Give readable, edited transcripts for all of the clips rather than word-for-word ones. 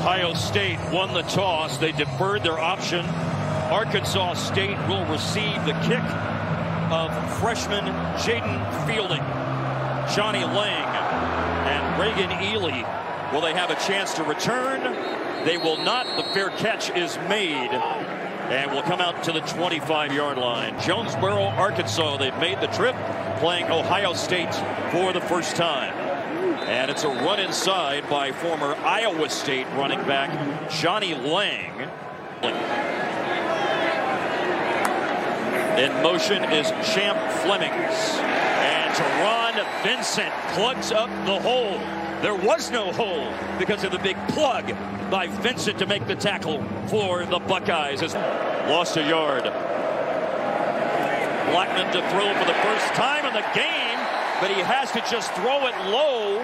Ohio State won the toss. They deferred their option. Arkansas State will receive the kick of freshman Jaden Fielding. Johnny Lang and Reagan Ely. Will they have a chance to return? They will not. The fair catch is made and will come out to the 25-yard line. Jonesboro, Arkansas, they've made the trip, playing Ohio State for the first time. And it's a run inside by former Iowa State running back Johnny Lang. In motion is Champ Flemings. And Teron Vincent plugs up the hole. There was no hole because of the big plug by Vincent to make the tackle for the Buckeyes. Lost a yard. Blackman to throw for the first time in the game, but he has to just throw it low.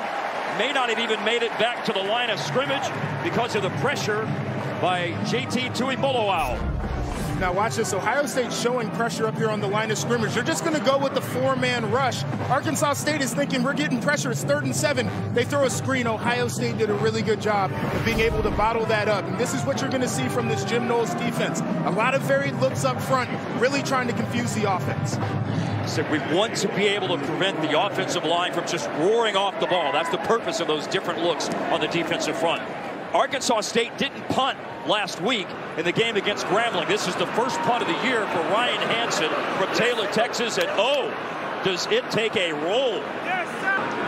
May not have even made it back to the line of scrimmage because of the pressure by JT Tuimoloau. Now watch this. Ohio State showing pressure up here on the line of scrimmage. They're just going to go with the four-man rush. Arkansas State is thinking we're getting pressure. It's 3rd and 7. They throw a screen. Ohio State did a really good job of being able to bottle that up. And this is what you're going to see from this Jim Knowles defense. A lot of varied looks up front, really trying to confuse the offense. So we want to be able to prevent the offensive line from just roaring off the ball. That's the purpose of those different looks on the defensive front. Arkansas State didn't punt last week in the game against Grambling. This is the first punt of the year for Ryan Hansen from Taylor, Texas. And oh, does it take a roll.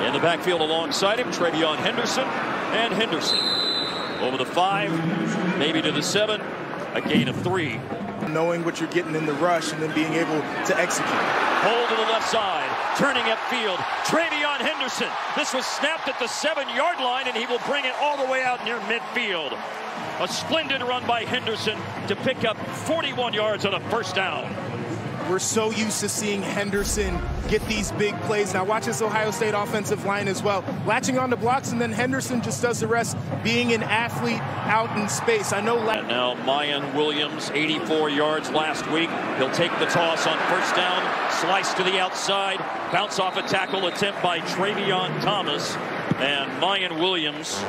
In the backfield alongside him, Travion Henderson. And Henderson over the 5, maybe to the 7, a gain of 3. Knowing what you're getting in the rush and then being able to execute. Hold to the left side, turning upfield, Travion Henderson. This was snapped at the 7-yard line, and he will bring it all the way out near midfield. A splendid run by Henderson to pick up 41 yards on a first down. We're so used to seeing Henderson get these big plays. Now watch this Ohio State offensive line as well. Latching on to blocks, and then Henderson just does the rest, being an athlete out in space. I know. And now Mayan Williams, 84 yards last week. He'll take the toss on first down, slice to the outside, bounce off a tackle attempt by Travion Thomas. And Mayan Williams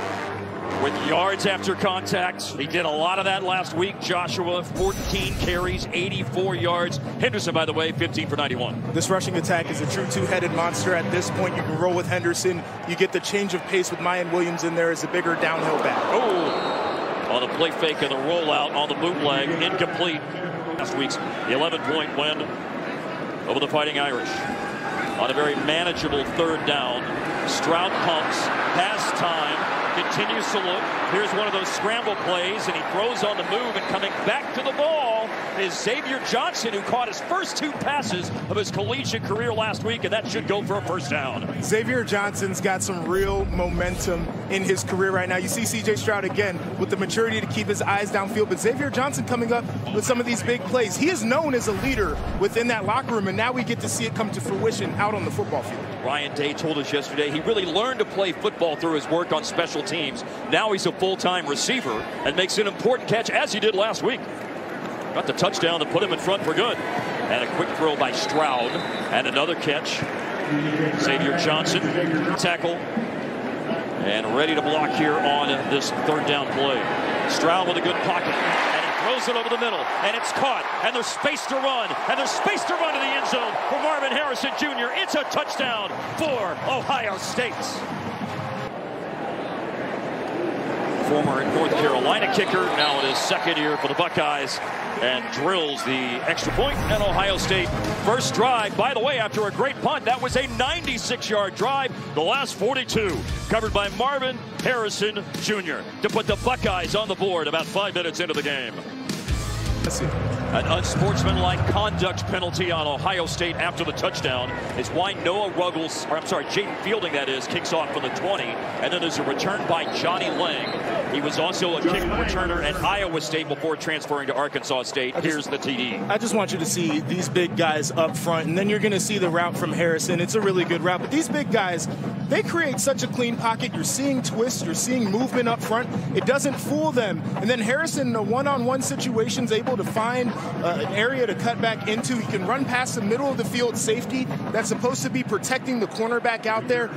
with yards after contact. He did a lot of that last week. Joshua, 14 carries, 84 yards. Henderson, by the way, 15 for 91. This rushing attack is a true two-headed monster. At this point, you can roll with Henderson. You get the change of pace with Mayan Williams in there as a bigger downhill back. Oh, on the play fake and the rollout on the bootleg, incomplete. Last week's 11-point win over the Fighting Irish. On a very manageable 3rd down, Stroud pumps, has time, continues to look. Here's one of those scramble plays, and he throws on the move, and coming back to the ball is Xavier Johnson, who caught his first 2 passes of his collegiate career last week, and that should go for a first down. Xavier Johnson's got some real momentum in his career right now. You see C.J. Stroud again with the maturity to keep his eyes downfield, but Xavier Johnson coming up with some of these big plays. He is known as a leader within that locker room, and now we get to see it come to fruition out on the football field. Ryan Day told us yesterday he really learned to play football through his work on special teams. Now he's a full-time receiver and makes an important catch, as he did last week. Got the touchdown to put him in front for good. And a quick throw by Stroud. And another catch. Xavier Johnson, tackle. And ready to block here on this 3rd down play. Stroud with a good pocket. And he throws it over the middle. And it's caught. And there's space to run. And there's space to run to the end zone for Marvin Harrison Jr. It's a touchdown for Ohio State. Former North Carolina kicker, now in his 2nd year for the Buckeyes, and drills the extra point. And Ohio State first drive, by the way, after a great punt. That was a 96-yard drive. The last 42 covered by Marvin Harrison Jr. to put the Buckeyes on the board about 5 minutes into the game. An unsportsmanlike conduct penalty on Ohio State after the touchdown is why Noah Ruggles, or I'm sorry, Jaden Fielding, that is, kicks off from the 20. And then there's a return by Johnny Lang. He was also a kick returner at Iowa State before transferring to Arkansas State. Here's the TD. I just want you to see these big guys up front, and then you're going to see the route from Harrison. It's a really good route. But these big guys, they create such a clean pocket. You're seeing twists. You're seeing movement up front. It doesn't fool them. And then Harrison, in a one-on-one situation, is able to find an area to cut back into. He can run past the middle of the field safety that's supposed to be protecting the cornerback out there.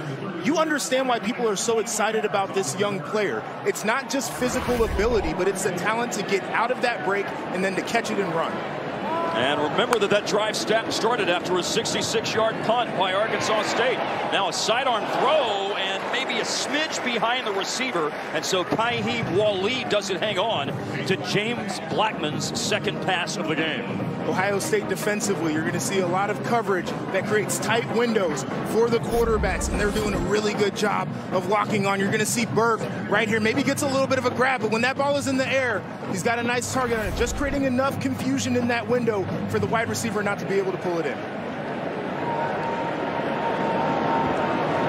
You understand why people are so excited about this young player. It's not not just physical ability, but it's the talent to get out of that break and then to catch it and run. And remember that drive started after a 66-yard punt by Arkansas State. Now a sidearm throw and maybe a smidge behind the receiver. And so Kaihib Wally doesn't hang on to James Blackman's second pass of the game. Ohio State defensively, you're going to see a lot of coverage that creates tight windows for the quarterbacks, and they're doing a really good job of locking on. You're going to see Burke right here, maybe gets a little bit of a grab, but when that ball is in the air, he's got a nice target on it, just creating enough confusion in that window for the wide receiver not to be able to pull it in.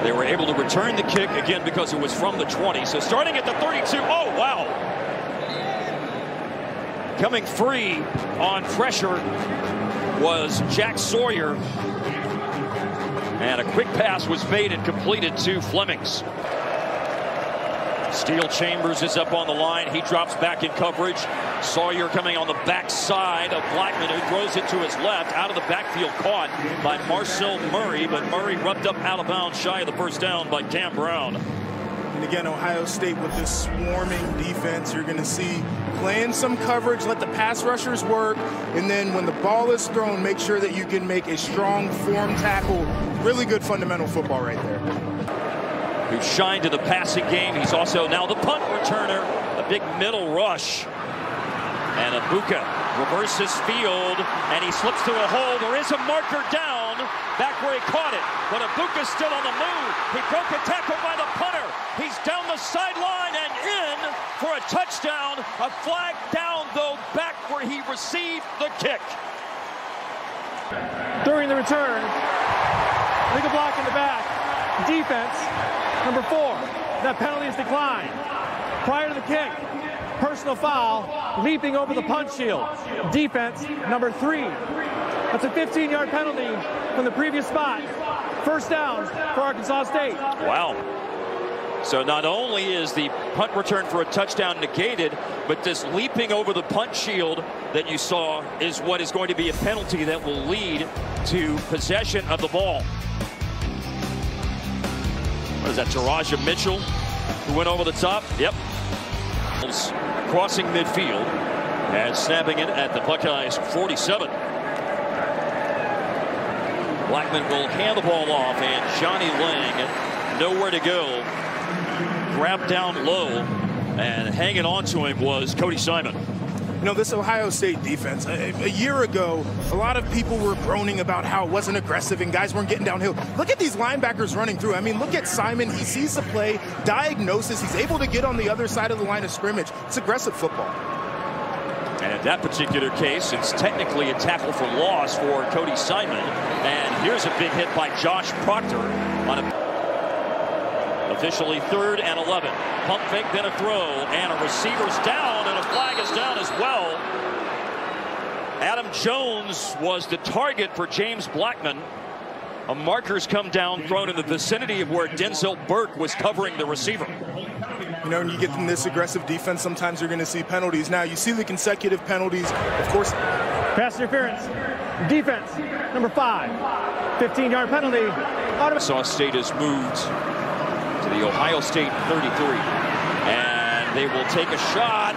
They were able to return the kick again because it was from the 20. So starting at the 32, oh, wow. Coming free on pressure was Jack Sawyer. And a quick pass was made and completed to Flemings. Steel Chambers is up on the line. He drops back in coverage. Sawyer coming on the backside of Blackman, who throws it to his left. Out of the backfield, caught by Marcel Murray, but Murray rubbed up out of bounds, shy of the first down by Cam Brown. And again, Ohio State with this swarming defense, you're going to see playing some coverage, let the pass rushers work, and then when the ball is thrown, make sure that you can make a strong form tackle. Really good fundamental football right there. Who shined in the passing game. He's also now the punt returner. A big middle rush. And Abuka reverses field, and he slips through a hole. There is a marker down, back where he caught it. But Abuka's still on the move. He broke a tackle by the punter. He's down the sideline and in for a touchdown. A flag down, though, back where he received the kick. During the return, lead a block in the back. Defense, number 4. That penalty is declined. Prior to the kick, personal foul, leaping over the punch shield. Defense, number 3. That's a 15-yard penalty from the previous spot. First down for Arkansas State. Wow. So not only is the punt return for a touchdown negated, but this leaping over the punch shield that you saw is what is going to be a penalty that will lead to possession of the ball. What is that, Taraja Mitchell, who went over the top? Yep. Crossing midfield and snapping it at the Buckeyes 47. Blackman will hand the ball off, and Johnny Lang, nowhere to go. Grabbed down low, and hanging on to him was Cody Simon. You know, this Ohio State defense, a year ago, a lot of people were groaning about how it wasn't aggressive and guys weren't getting downhill. Look at these linebackers running through. I mean, look at Simon. He sees the play, diagnosis. He's able to get on the other side of the line of scrimmage. It's aggressive football. And in that particular case, it's technically a tackle for loss for Cody Simon. And here's a big hit by Josh Proctor on a officially 3rd and 11. Pump fake, then a throw, and a receiver's down, and a flag is down as well. Adam Jones was the target for James Blackman. A marker's come down, thrown in the vicinity of where Denzel Burke was covering the receiver. You know, when you get in this aggressive defense, sometimes you're going to see penalties. Now, you see the consecutive penalties, of course. Pass interference. Defense, number 5. 15-yard penalty. Arkansas State has moved to the Ohio State 33. And they will take a shot.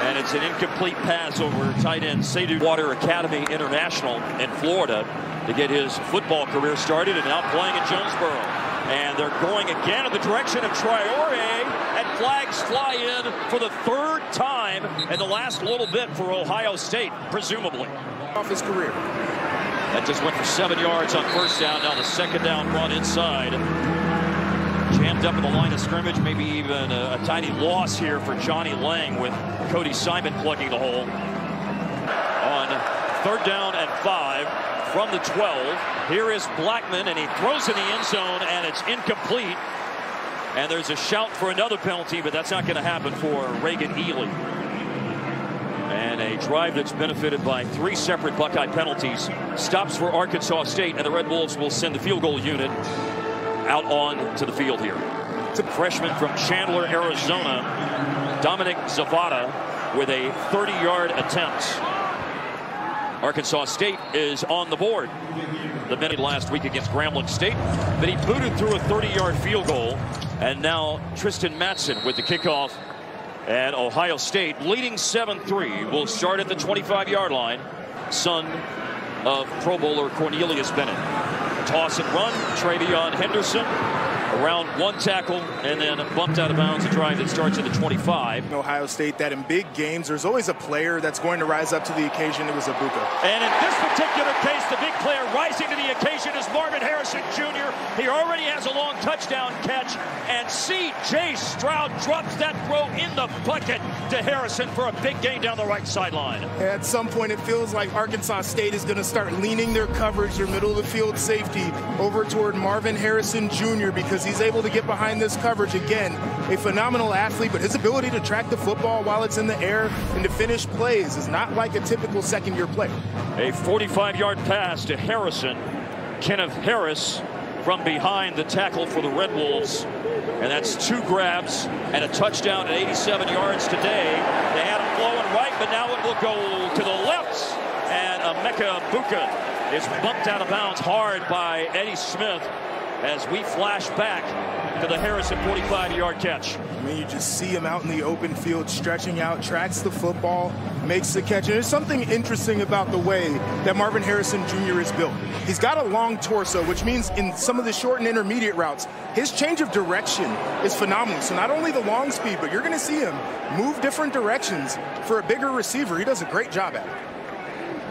And it's an incomplete pass over tight end Sadie Water Academy International in Florida to get his football career started, and now playing in Jonesboro. And they're going again in the direction of Traore, and flags fly in for the 3rd time in the last little bit for Ohio State, presumably. Off his career. That just went for 7 yards on first down. Now the second down run inside. Jammed up in the line of scrimmage, maybe even a tiny loss here for Johnny Lang with Cody Simon plugging the hole. On 3rd down and 5 from the 12, here is Blackman, and he throws in the end zone, and it's incomplete. And there's a shout for another penalty, but that's not going to happen for Reagan Ely. And a drive that's benefited by 3 separate Buckeye penalties stops for Arkansas State, and the Red Wolves will send the field goal unit out on to the field here. It's a freshman from Chandler, Arizona, Dominic Zavada, with a 30-yard attempt. Arkansas State is on the board. The minute last week against Grambling State, but he booted through a 30-yard field goal. And now Tristan Matson with the kickoff. And Ohio State leading 7-3 will start at the 25-yard line. Son of Pro Bowler Cornelius Bennett. Toss and run, Travion Henderson. Around one tackle and then bumped out of bounds. A drive that starts at the 25. Ohio State, that in big games, there's always a player that's going to rise up to the occasion. It was Egbuka. And in this particular case, the big player rising to the occasion is Marvin Harrison Jr. He already has a long touchdown catch. And C.J. Stroud drops that throw in the bucket to Harrison for a big gain down the right sideline. At some point, it feels like Arkansas State is going to start leaning their coverage, their middle of the field safety, over toward Marvin Harrison Jr. because he's able to get behind this coverage. Again, a phenomenal athlete, but his ability to track the football while it's in the air and to finish plays is not like a typical second-year player. A 45-yard pass to Harrison. Kenneth Harris from behind the tackle for the Red Wolves. And that's 2 grabs and a touchdown at 87 yards today. They had him flowing right, but now it will go to the left. And Emeka Egbuka is bumped out of bounds hard by Eddie Smith as we flash back to the Harrison 45-yard catch. I mean, you just see him out in the open field, stretching out, tracks the football, makes the catch. And there's something interesting about the way that Marvin Harrison Jr. is built. He's got a long torso, which means in some of the short and intermediate routes, his change of direction is phenomenal. So not only the long speed, but you're going to see him move different directions for a bigger receiver. He does a great job at it.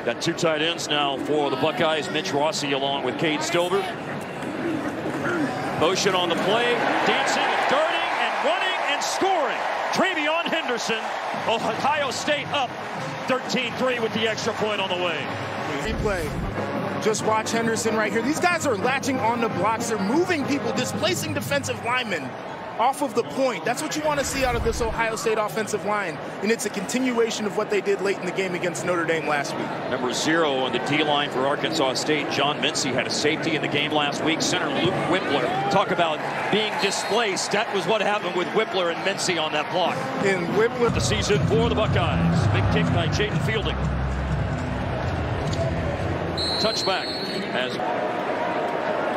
Got 2 tight ends now for the Buckeyes. Mitch Rossi along with Cade Stover. Motion on the play, dancing, darting, and running, and scoring. Travion Henderson, Ohio State up 13-3 with the extra point on the way. Replay. Just watch Henderson right here. These guys are latching on the blocks. They're moving people, displacing defensive linemen off of the point. That's what you want to see out of this Ohio State offensive line, and it's a continuation of what they did late in the game against Notre Dame last week. Number 0 on the D-line for Arkansas State, John Mincy, had a safety in the game last week. Center Luke Whippler. Talk about being displaced. That was what happened with Whippler and Mincy on that block. And Whippler, the season for the Buckeyes. Big kick by Jaden Fielding. Touchback as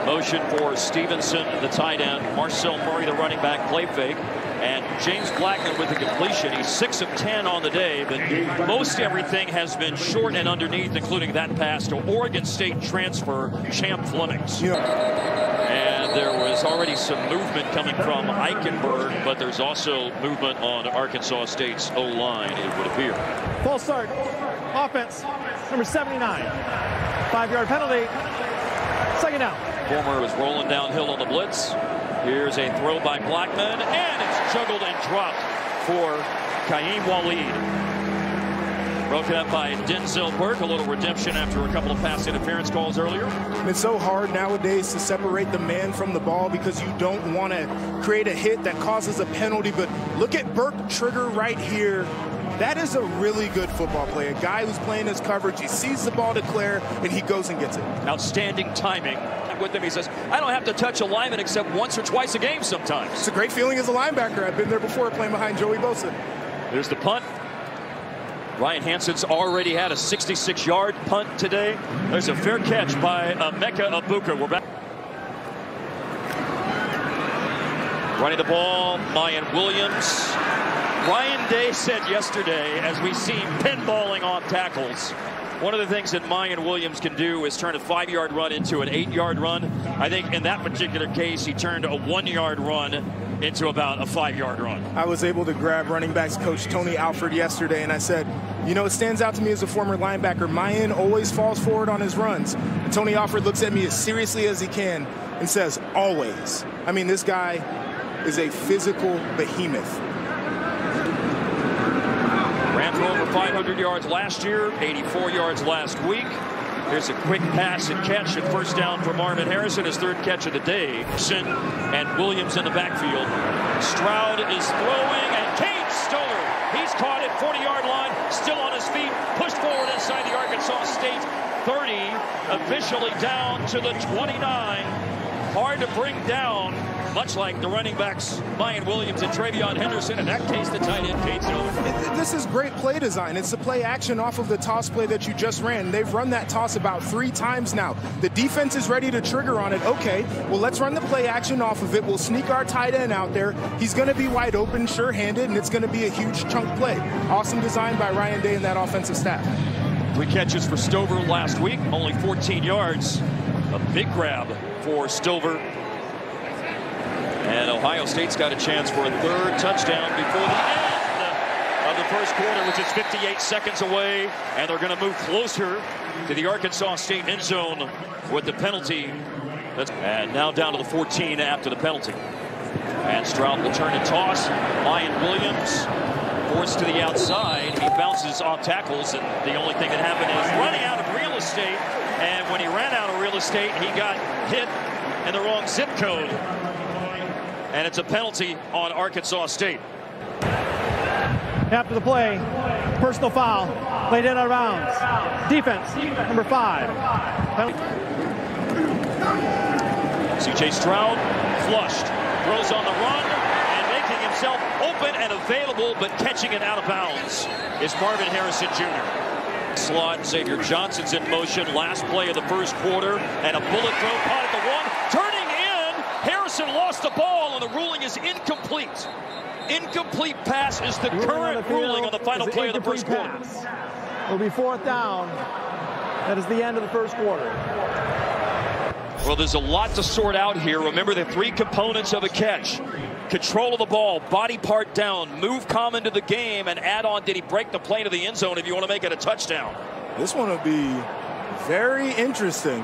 motion for Stevenson, the tight end. Marcel Murray, the running back, play fake. And James Blackman with the completion. He's 6 of 10 on the day, but most everything has been short and underneath, including that pass to Oregon State transfer Champ Flemings. Yeah. And there was already some movement coming from Eichenberg, but there's also movement on Arkansas State's O-line, it would appear. Full start. Offense, number 79. 5-yard penalty. Second down. Former was rolling downhill on the blitz. Here's a throw by Blackman, and it's juggled and dropped for Kaim Waleed. Broken up by Denzel Burke. A little redemption after a couple of pass interference calls earlier. It's so hard nowadays to separate the man from the ball because you don't want to create a hit that causes a penalty. But look at Burke trigger right here. That is a really good football play. A guy who's playing his coverage, he sees the ball declare, and he goes and gets it. Outstanding timing with him. He says, I don't have to touch a lineman except once or twice a game sometimes. It's a great feeling as a linebacker. I've been there before playing behind Joey Bosa. There's the punt. Ryan Hansen's already had a 66-yard punt today. There's a fair catch by Emeka Egbuka. We're back. Running the ball, Mayan Williams. Ryan Day said yesterday, as we see pinballing off tackles, one of the things that Mayan Williams can do is turn a 5-yard run into an 8-yard run. I think in that particular case, he turned a 1-yard run into about a 5-yard run. I was able to grab running backs coach Tony Alford yesterday, and I said, you know, it stands out to me as a former linebacker. Mayan always falls forward on his runs. And Tony Alford looks at me as seriously as he can and says, always. I mean, this guy is a physical behemoth. Ran for over 500 yards last year, 84 yards last week. Here's a quick pass and catch and first down for Marvin Harrison, his 3rd catch of the day. And Williams in the backfield. Stroud is throwing, and Cade Stoller, he's caught at 40-yard line, still on his feet, pushed forward inside the Arkansas State 30, officially down to the 29. hard to bring down, much like the running backs Mayan Williams and Travion Henderson. In that case, the tight end, Cade Stover. This is great play design. It's the play action off of the toss play that you just ran. They've run that toss about 3 times now. The defense is ready to trigger on it. Okay, well, let's run the play action off of it. We'll sneak our tight end out there. He's going to be wide open, sure-handed, and it's going to be a huge chunk play. Awesome design by Ryan Day and that offensive staff. 3 catches for Stover last week, only 14 yards. A big grab for Stover. And Ohio State's got a chance for a 3rd touchdown before the end of the first quarter, which is 58 seconds away. And they're going to move closer to the Arkansas State end zone with the penalty. And now down to the 14 after the penalty. And Stroud will turn and toss. Mayan Williams forced to the outside. He bounces off tackles, and the only thing that happened is running out of real estate. And when he ran out of real estate, he got hit in the wrong zip code. And it's a penalty on Arkansas State. After the play, personal foul, played in out of bounds. Defense, number 5. C.J. Stroud flushed, throws on the run, and making himself open and available, but catching it out of bounds is Marvin Harrison Jr. Slot, Xavier Johnson's in motion. Last play of the first quarter, and a bullet throw caught at the 1. Turning in, Harrison lost the ball, and the ruling is incomplete. Incomplete pass is the current ruling on the final play of the first quarter. It'll be 4th down. That is the end of the first quarter. Well, there's a lot to sort out here. Remember the 3 components of a catch. Control of the ball, body part down, move common to the game, and add on, did he break the plane of the end zone if you want to make it a touchdown? This one will be very interesting.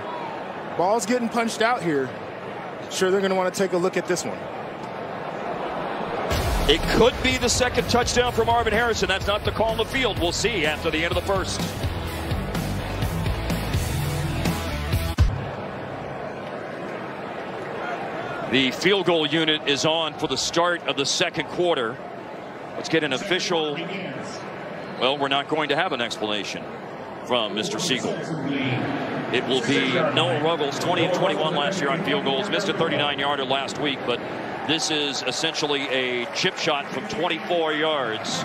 Ball's getting punched out here. Sure, they're going to want to take a look at this one. It could be the 2nd touchdown for Marvin Harrison. That's not the call on the field. We'll see after the end of the first. The field goal unit is on for the start of the 2nd quarter. Let's get an official. Well, we're not going to have an explanation from Mr. Siegel. It will be Noah Ruggles, 20 and 21 last year on field goals. Missed a 39-yarder last week, but this is essentially a chip shot from 24 yards.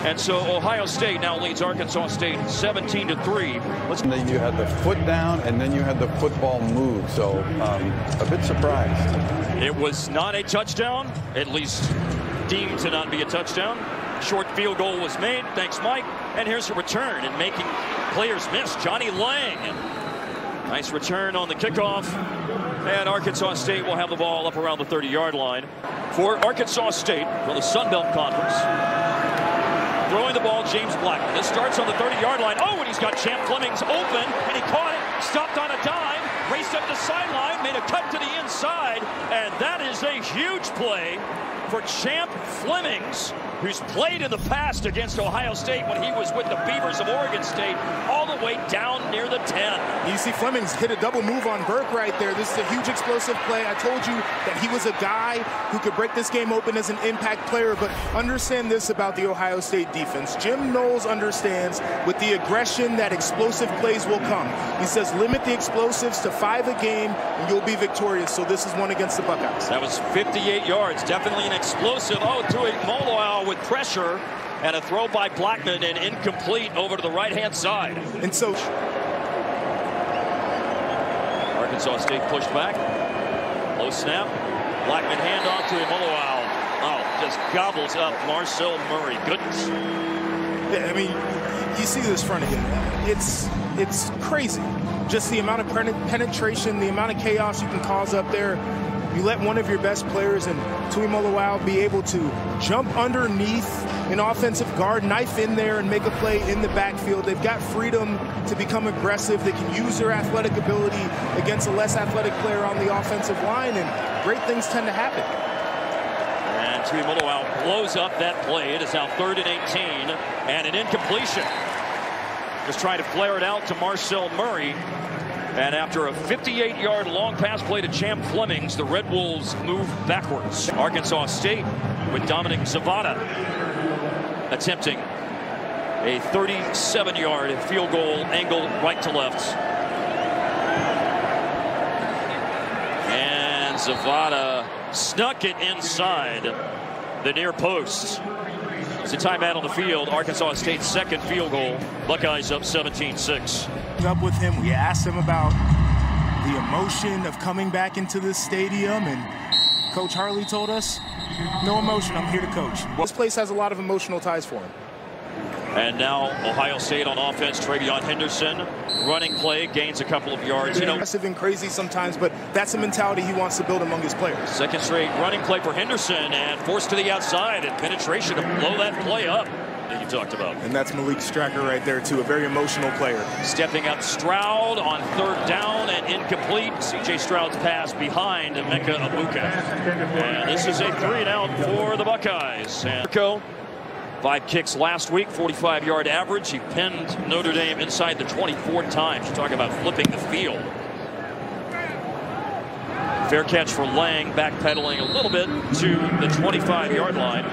And so Ohio State now leads Arkansas State 17-3. And then you had the foot down, and then you had the football move. So a bit surprised. It was not a touchdown, at least deemed to not be a touchdown. Short field goal was made. Thanks, Mike. And here's a return, and making players miss, Johnny Lang. Nice return on the kickoff. And Arkansas State will have the ball up around the 30-yard line. For Arkansas State, for the Sun Belt Conference, throwing the ball, James Blackman. This starts on the 30-yard line. Oh, and he's got Champ Flemings open, and he caught it, stopped on a dime, raced up the sideline, made a cut to the inside, and that is a huge play for Champ Flemings, who's played in the past against Ohio State when he was with the Beavers of Oregon State, all the way down near the 10. You see Flemings hit a double move on Burke right there. This is a huge explosive play. I told you that he was a guy who could break this game open as an impact player, but understand this about the Ohio State defense. Jim Knowles understands with the aggression that explosive plays will come. He says limit the explosives to 5 a game and you'll be victorious. So this is one against the Buckeyes. That was 58 yards, definitely an explosive. Oh, to a Moloau with pressure, and a throw by Blackman and incomplete over to the right-hand side. And so Arkansas State pushed back. Low snap. Blackman handoff to Moloau. Oh, just gobbles up Marcel Murray. Goodness. Yeah, I mean, you see this front again. It's crazy. Just the amount of penetration, the amount of chaos you can cause up there. You let one of your best players and Tui Moloau be able to jump underneath an offensive guard, knife in there, and make a play in the backfield. They've got freedom to become aggressive. They can use their athletic ability against a less athletic player on the offensive line, and great things tend to happen. And Tui Moloau blows up that play. It is now 3rd and 18, and an incompletion. Just trying to flare it out to Marcel Murray. And after a 58-yard long pass play to Champ Flemings, the Red Wolves move backwards. Arkansas State with Dominic Zavada attempting a 37-yard field goal angle right to left. And Zavada snuck it inside the near post. It's a timeout on the field. Arkansas State's second field goal. Buckeyes up 17-6. Up with him, we asked him about the emotion of coming back into this stadium, and Coach Harley told us, no emotion, I'm here to coach. This place has a lot of emotional ties for him. And now Ohio State on offense. TreVeyon Henderson, running play, gains a couple of yards. You know, aggressive and crazy sometimes, but that's the mentality he wants to build among his players. Second straight running play for Henderson, and forced to the outside, and penetration to blow that play up that you talked about. And that's Malik Stracker right there, too, a very emotional player. Stepping up Stroud on third down and incomplete. C.J. Stroud's pass behind Emeka Egbuka. And this is a 3-and-out for the Buckeyes. And 5 kicks last week, 45-yard average. He pinned Notre Dame inside the 24 times. You're talking about flipping the field. Fair catch for Lang, backpedaling a little bit to the 25-yard line.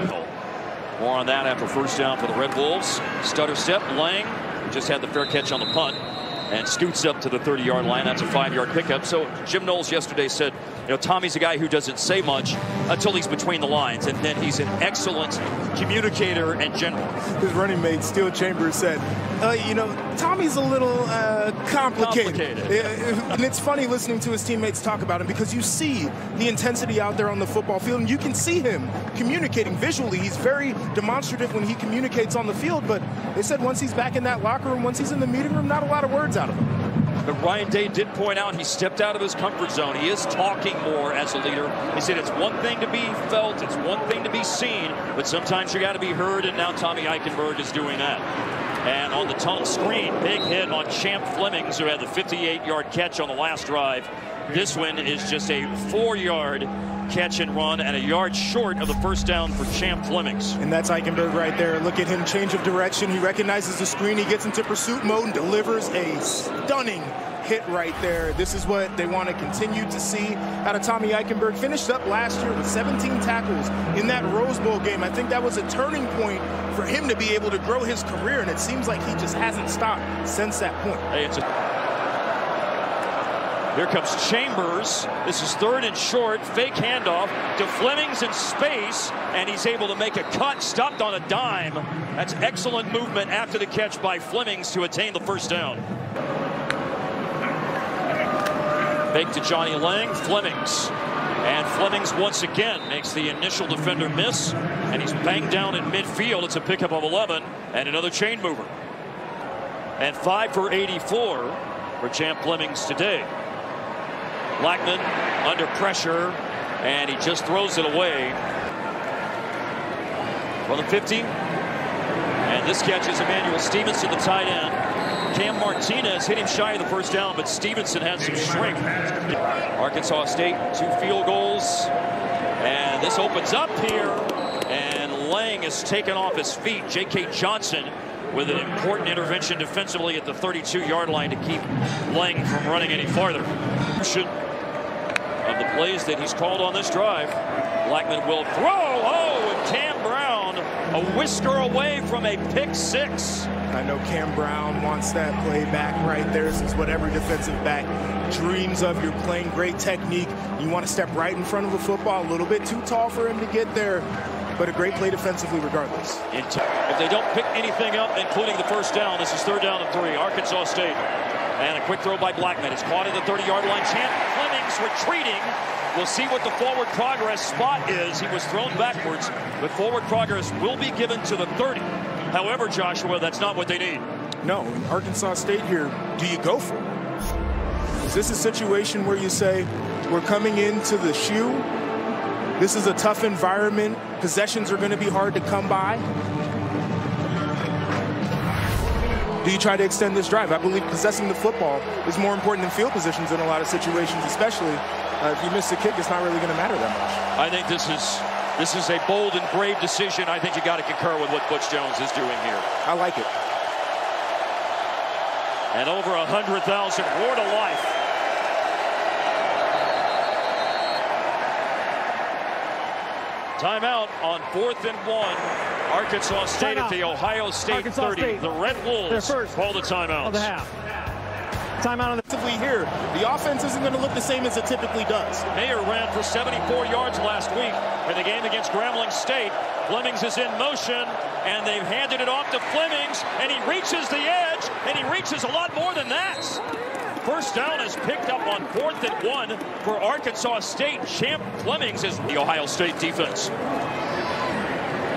More on that after first down for the Red Wolves. Stutter step, Lang just had the fair catch on the punt and scoots up to the 30-yard line. That's a 5-yard pickup. So Jim Knowles yesterday said, you know, Tommy's a guy who doesn't say much until he's between the lines, and then he's an excellent communicator and general. His running mate, Steele Chambers, said, you know, Tommy's a little complicated. And it's funny listening to his teammates talk about him, because you see the intensity out there on the football field, and you can see him communicating visually. He's very demonstrative when he communicates on the field, but they said once he's back in that locker room, once he's in the meeting room, not a lot of words out of him. But Ryan Day did point out he stepped out of his comfort zone. He is talking more as a leader. He said it's one thing to be felt, it's one thing to be seen, but sometimes you got to be heard, and now Tommy Eichenberg is doing that. And on the tunnel screen, big hit on Champ Flemings, who had the 58-yard catch on the last drive. This one is just a 4-yard catch and run, and a yard short of the first down for Champ Flemings. And that's Eichenberg right there. Look at him, change of direction. He recognizes the screen. He gets into pursuit mode and delivers a stunning hit right there. This is what they want to continue to see out of Tommy Eichenberg. Finished up last year with 17 tackles in that Rose Bowl game. I think that was a turning point for him to be able to grow his career, and it seems like he just hasn't stopped since that point. Hey, here comes Chambers. This is 3rd and short. Fake handoff to Flemings in space, and he's able to make a cut, stopped on a dime. That's excellent movement after the catch by Flemings to attain the first down. Fake to Johnny Lang, Flemings. And Flemings once again makes the initial defender miss, and he's banged down in midfield. It's a pickup of 11 and another chain mover. And 5 for 84 for Champ Flemings today. Blackman under pressure, and he just throws it away for the 50. And this catch is Emmanuel Stevenson, the tight end. Cam Martinez hit him shy of the first down, but Stevenson had some strength. Arkansas State, 2 field goals, and this opens up here, and Lang is taken off his feet. J.K. Johnson with an important intervention defensively at the 32-yard line to keep Lang from running any farther. Of the plays that he's called on this drive, Blackman will throw. Oh, and Cam Brown a whisker away from a pick 6. I know Cam Brown wants that play back right there. This is what every defensive back dreams of. You're playing great technique. You want to step right in front of the football, a little bit too tall for him to get there, but a great play defensively regardless. If they don't pick anything up, including the first down, this is 3rd down and 3. Arkansas State. And a quick throw by Blackman. It's caught at the 30-yard line. Champ Flemings retreating. We'll see what the forward progress spot is. He was thrown backwards, but forward progress will be given to the 30. However, Joshua, that's not what they need. No, in Arkansas State here, do you go for it? Is this a situation where you say, we're coming into the shoe, this is a tough environment, possessions are going to be hard to come by? Do you try to extend this drive? I believe possessing the football is more important than field positions in a lot of situations, especially if you miss the kick, it's not really going to matter that much. I think this is a bold and brave decision. I think you got to concur with what Butch Jones is doing here. I like it. And over 100,000 more to life. Timeout on 4th and 1. Arkansas State at the Ohio State 30. The Red Wolves call the timeout. Of the half. Timeout on the here. The offense isn't going to look the same as it typically does. Mayer ran for 74 yards last week in the game against Grambling State. Flemings is in motion, and they've handed it off to Flemings, and he reaches the edge, and he reaches a lot more than that. First down is picked up on 4th and 1 for Arkansas State. Champ Flemings is the Ohio State defense.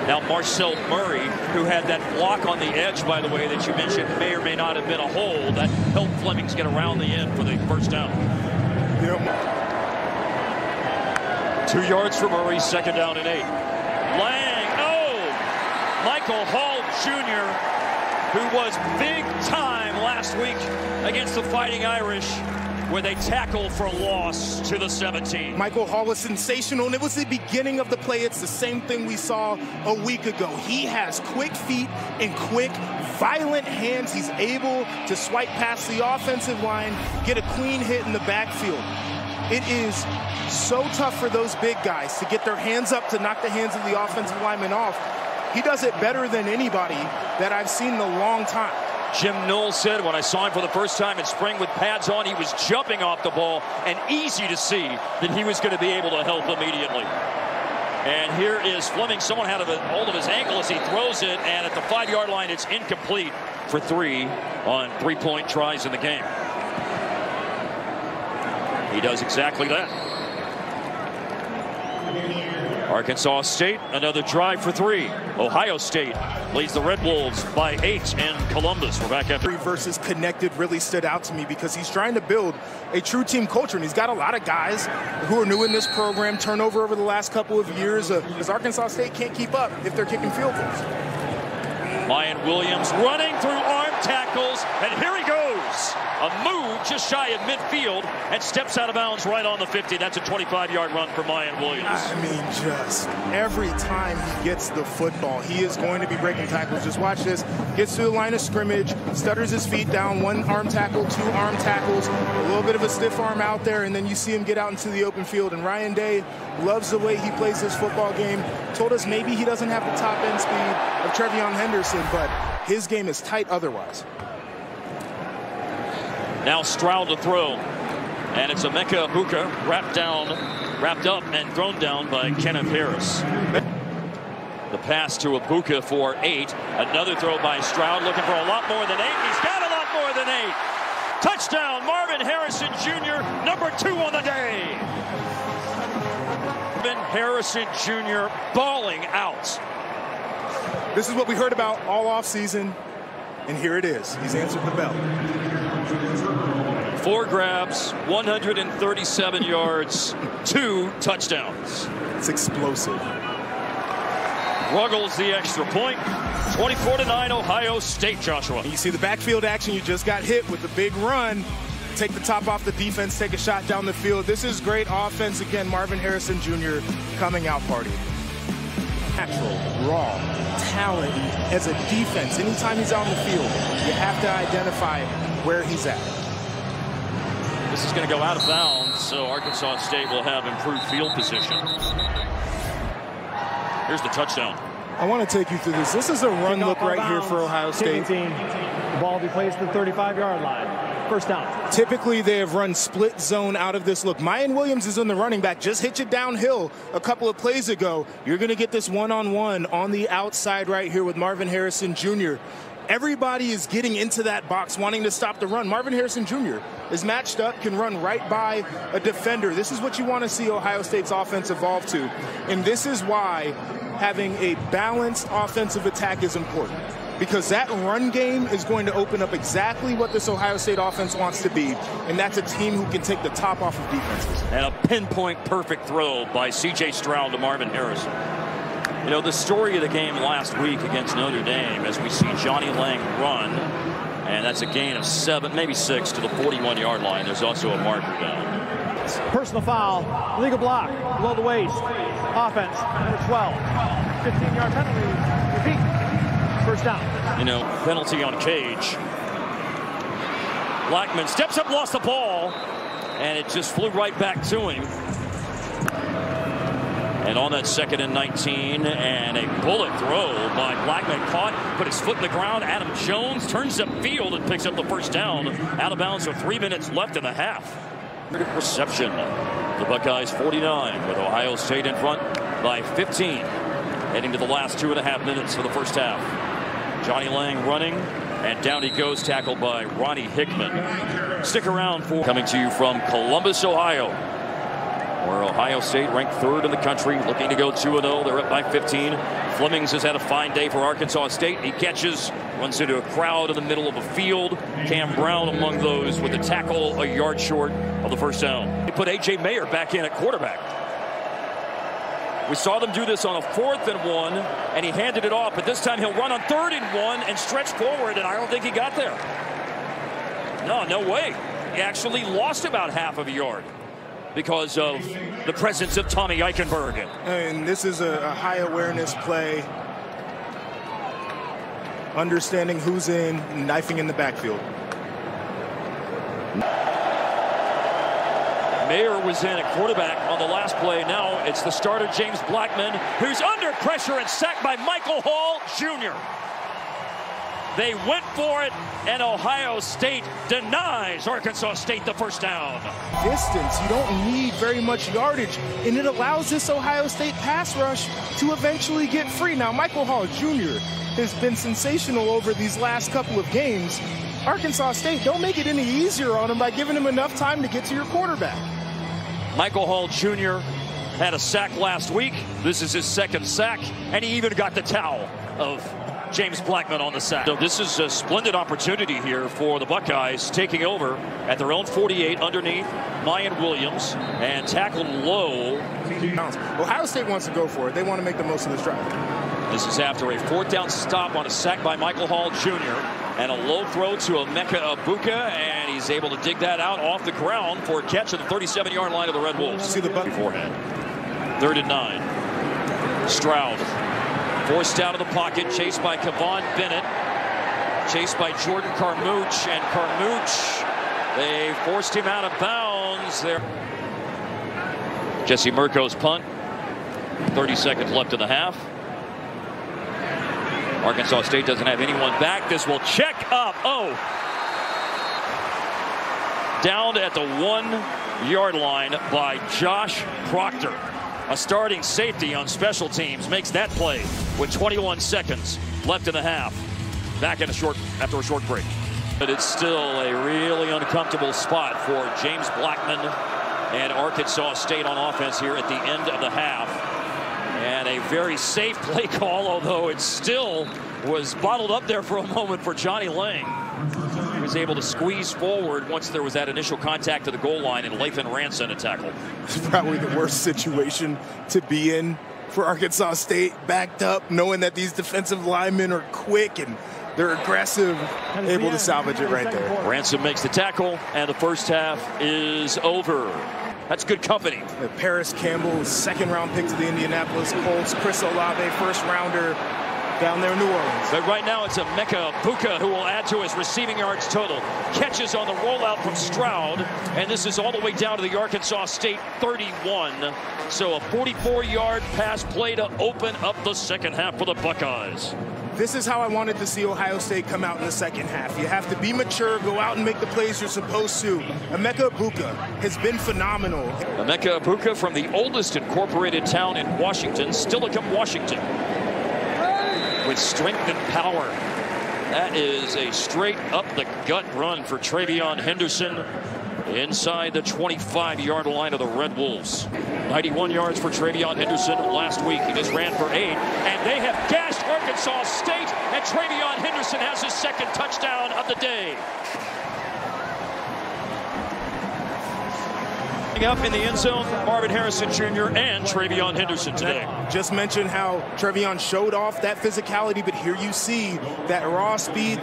Now Marcel Murray, who had that block on the edge, by the way, that you mentioned, may or may not have been a hold. That helped Flemings get around the end for the first down. 2 yards for Murray, 2nd down and 8. Lang, Michael Hall Jr., who was big time last week against the Fighting Irish, where they tackle for loss to the 17. Michael Hall was sensational, and it was the beginning of the play. It's the same thing we saw a week ago. He has quick feet and quick, violent hands. He's able to swipe past the offensive line, get a clean hit in the backfield. It is so tough for those big guys to get their hands up to knock the hands of the offensive lineman off. He does it better than anybody that I've seen in a long time. Jim Knowles said, when I saw him for the first time in spring with pads on, he was jumping off the ball, and easy to see that he was going to be able to help immediately. And here is Fleming. Someone had a hold of his ankle as he throws it, and at the 5-yard line, it's incomplete for 3 on 3-point tries in the game. He does exactly that. Arkansas State, another drive for 3. Ohio State leads the Red Wolves by 8 in Columbus. We're back after. Versus connected really stood out to me because he's trying to build a true team culture, and he's got a lot of guys who are new in this program. Turnover over the last couple of years because Arkansas State can't keep up if they're kicking field goals. Mayan Williams running through arm tackles, and here he goes. A move just shy of midfield and steps out of bounds right on the 50. That's a 25-yard run for Mayan Williams. I mean, just every time he gets the football, he is going to be breaking tackles. Just watch this. Gets to the line of scrimmage, stutters his feet down, 1 arm tackle, 2 arm tackles, a little bit of a stiff arm out there, and then you see him get out into the open field. And Ryan Day loves the way he plays this football game. Told us maybe he doesn't have the top end speed of Trevion Henderson, but his game is tight otherwise. Now Stroud to throw, and it's Emeka Egbuka wrapped up and thrown down by Kenneth Harris. The pass to Egbuka for 8. Another throw by Stroud, looking for a lot more than 8. He's got a lot more than 8. Touchdown, Marvin Harrison Jr., number 2 on the day. Marvin Harrison Jr. balling out. This is what we heard about all offseason, and here it is. He's answered the bell. 4 grabs, 137 yards, 2 touchdowns. It's explosive. Ruggles the extra point. 24-9 Ohio State, Joshua. And you see the backfield action. You just got hit with the big run. Take the top off the defense, take a shot down the field. This is great offense. Again, Marvin Harrison Jr. coming out party. Natural, raw, talent as a defense. Anytime he's out on the field, you have to identify where he's at. This is going to go out of bounds, so Arkansas State will have improved field position. Here's the touchdown. I want to take you through this. This is a run look right here for Ohio State. The ball will be placed at the 35-yard line. First down. Typically, they have run split zone out of this look. Mayan Williams is in the running back. Just hit you downhill a couple of plays ago. You're going to get this one-on-one on the outside right here with Marvin Harrison Jr. Everybody is getting into that box, wanting to stop the run. Marvin Harrison Jr. is matched up, can run right by a defender. This is what you want to see Ohio State's offense evolve to. And this is why having a balanced offensive attack is important. Because that run game is going to open up exactly what this Ohio State offense wants to be, and that's a team who can take the top off of defenses. And a pinpoint perfect throw by C.J. Stroud to Marvin Harrison. You know, the story of the game last week against Notre Dame, as we see Johnny Lang run, and that's a gain of 7, maybe 6 to the 41-yard line. There's also a marker down. Personal foul, legal block, below the waist. Offense, number 12. 15-yard penalty. Repeat. First down. You know, penalty on Cage. Blackman steps up, lost the ball, and it just flew right back to him. And on that 2nd and 19, and a bullet throw by Blackman caught, put his foot in the ground. Adam Jones turns upfield and picks up the first down. Out of bounds with 3 minutes left in the half. Reception. The Buckeyes 49 with Ohio State in front by 15. Heading to the last 2.5 minutes for the first half. Johnny Lang running, and down he goes, tackled by Ronnie Hickman. Stick around for coming to you from Columbus, Ohio, where Ohio State ranked 3rd in the country, looking to go 2-0. They're up by 15. Flemings has had a fine day for Arkansas State. He catches, runs into a crowd in the middle of a field. Cam Brown among those with a tackle a yard short of the first down. They put A.J. Mayer back in at quarterback. We saw them do this on a 4th and 1, and he handed it off, but this time he'll run on 3rd and 1 and stretch forward, and I don't think he got there. No way. He actually lost about half of a yard because of the presence of Tommy Eichenberg. And this is a high awareness play. Understanding who's in, knifing in the backfield. Mayer was in at quarterback on the last play. Now it's the starter, James Blackman, who's under pressure and sacked by Michael Hall Jr. They went for it, and Ohio State denies Arkansas State the first down. Distance, you don't need very much yardage, and it allows this Ohio State pass rush to eventually get free. Now, Michael Hall Jr. has been sensational over these last couple of games. Arkansas State, don't make it any easier on him by giving him enough time to get to your quarterback. Michael Hall Jr. had a sack last week. This is his 2nd sack, and he even got the towel of James Blackman on the sack. So this is a splendid opportunity here for the Buckeyes, taking over at their own 48 underneath Mayan Williams and tackled low. Ohio State wants to go for it. They want to make the most of this drive. This is after a 4th down stop on a sack by Michael Hall Jr. and a low throw to Emeka Egbuka, and he's able to dig that out off the ground for a catch at the 37-yard line of the Red Wolves. See the beforehand. 3rd and 9. Stroud forced out of the pocket, chased by Kevon Bennett, chased by Jordan Carmouche, and Carmouche, they forced him out of bounds there. Jesse Mirko's punt. 30 seconds left in the half. Arkansas State doesn't have anyone back. This will check up. Down at the 1-yard line by Josh Proctor. A starting safety on special teams makes that play with 21 seconds left in the half. Back in after a short break. But it's still a really uncomfortable spot for James Blackman and Arkansas State on offense here at the end of the half. And a very safe play call, although it still was bottled up there for a moment for Johnny Lang. He was able to squeeze forward once there was that initial contact to the goal line, and Lathan Ranson a tackle. It's probably the worst situation to be in for Arkansas State, backed up, knowing that these defensive linemen are quick and they're aggressive, able to salvage it right there. Ransom makes the tackle, and the first half is over. That's good company. Paris Campbell, 2nd-round pick to the Indianapolis Colts. Chris Olave, 1st-rounder down there in New Orleans. But right now it's Emeka Egbuka who will add to his receiving yards total. Catches on the rollout from Stroud, and this is all the way down to the Arkansas State 31. So a 44-yard pass play to open up the second half for the Buckeyes. This is how I wanted to see Ohio State come out in the second half. You have to be mature, go out and make the plays you're supposed to. Emeka Egbuka has been phenomenal. Emeka Egbuka from the oldest incorporated town in Washington, Steilacoom, Washington. With strength and power. That is a straight up the gut run for TreVeyon Henderson inside the 25-yard line of the Red Wolves. 91 yards for TreVeyon Henderson last week. He just ran for 8, and they have gashed Arkansas State, and TreVeyon Henderson has his 2nd touchdown of the day. Up in the end zone, Marvin Harrison Jr. and TreVeyon Henderson today. Just mentioned how TreVeyon showed off that physicality, but here you see that raw speed.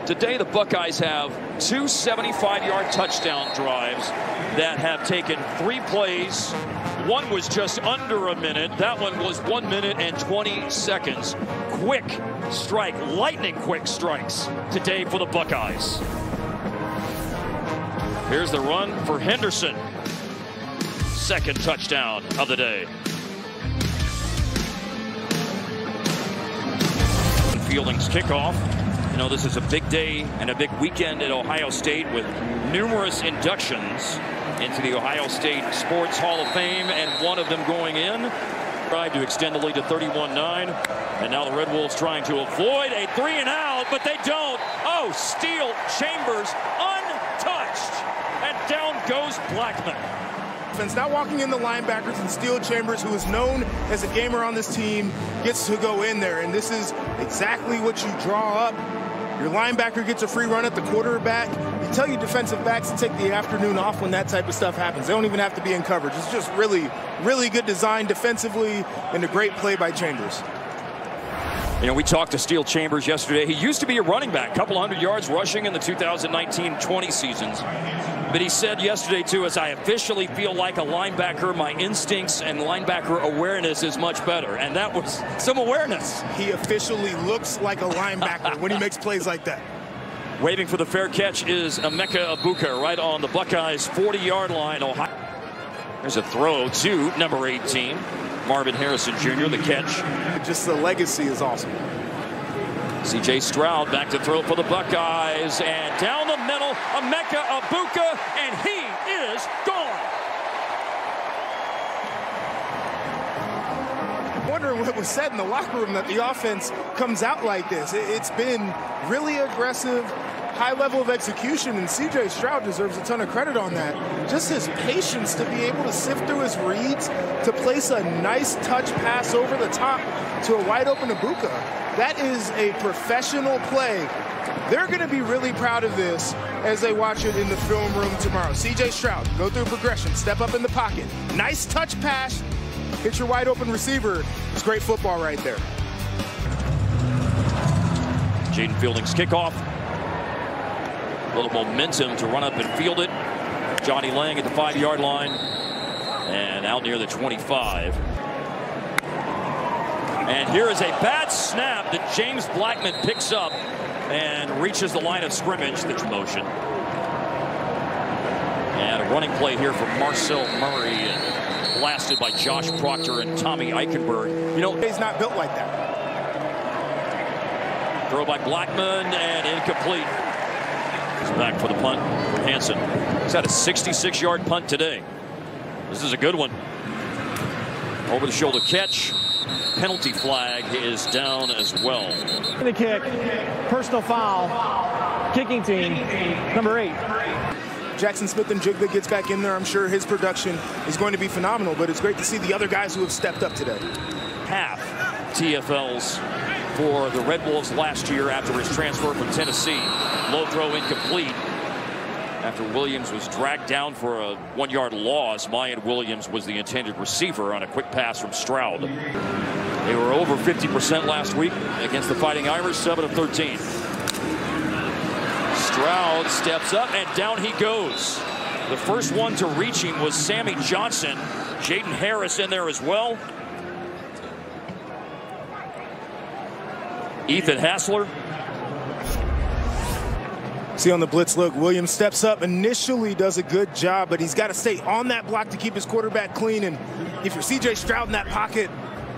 Today the Buckeyes have 2 75-yard touchdown drives that have taken 3 plays. One was just under a minute. That one was 1 minute and 20 seconds. Quick strike, lightning quick strikes today for the Buckeyes. Here's the run for Henderson. 2nd touchdown of the day. Fielding's kickoff. You know, this is a big day and a big weekend at Ohio State with numerous inductions into the Ohio State Sports Hall of Fame, and one of them going in. Tried to extend the lead to 31-9, and now the Red Wolves trying to avoid a 3-and-out, but they don't. Oh, Steele Chambers untouched, and down goes Blackman. Now walking in the linebackers, and Steele Chambers, who is known as a gamer on this team, gets to go in there, and this is exactly what you draw up. Your linebacker gets a free run at the quarterback. You tell your defensive backs to take the afternoon off when that type of stuff happens. They don't even have to be in coverage. It's just really, really good design defensively and a great play by Chambers. You know, we talked to Steele Chambers yesterday. He used to be a running back, a couple hundred yards rushing in the 2019-20 seasons. But he said yesterday, too, as I officially feel like a linebacker, my instincts and linebacker awareness is much better. And that was some awareness. He officially looks like a linebacker when he makes plays like that. Waving for the fair catch is Emeka Egbuka right on the Buckeyes' 40-yard line. Ohio. There's a throw to number 18, Marvin Harrison Jr., the catch. Just the legacy is awesome. C.J. Stroud back to throw for the Buckeyes, and down the middle, Emeka Egbuka, and he is gone. I'm wondering what was said in the locker room that the offense comes out like this. It's been really aggressive, high level of execution, and C.J. Stroud deserves a ton of credit on that. Just his patience to be able to sift through his reads, to place a nice touch pass over the top to a wide open Egbuka. That is a professional play. They're going to be really proud of this as they watch it in the film room tomorrow. C.J. Stroud, go through progression, step up in the pocket. Nice touch pass, hit your wide open receiver. It's great football right there. Jaden Fielding's kickoff. A little momentum to run up and field it. Johnny Lang at the 5-yard line and out near the 25. And here is a bad snap that James Blackman picks up and reaches the line of scrimmage. The motion. And a running play here from Marcel Murray, and blasted by Josh Proctor and Tommy Eichenberg. You know, he's not built like that. Throw by Blackman and incomplete. He's back for the punt from Hansen. He's had a 66-yard punt today. This is a good one. Over the shoulder catch. Penalty flag is down as well. The kick, personal foul, kicking team, number 8. Jackson Smith-Njigba gets back in there. I'm sure his production is going to be phenomenal, but it's great to see the other guys who have stepped up today. Half TFLs for the Red Wolves last year after his transfer from Tennessee. Low throw incomplete. After Williams was dragged down for a 1-yard loss, Mayan Williams was the intended receiver on a quick pass from Stroud. They were over 50% last week against the Fighting Irish, 7 of 13. Stroud steps up and down he goes. The first one to reach him was Sammy Johnson. Jaden Harris in there as well. Ethan Hassler. See on the blitz look, Williams steps up, initially does a good job, but he's got to stay on that block to keep his quarterback clean. And if you're C.J. Stroud in that pocket,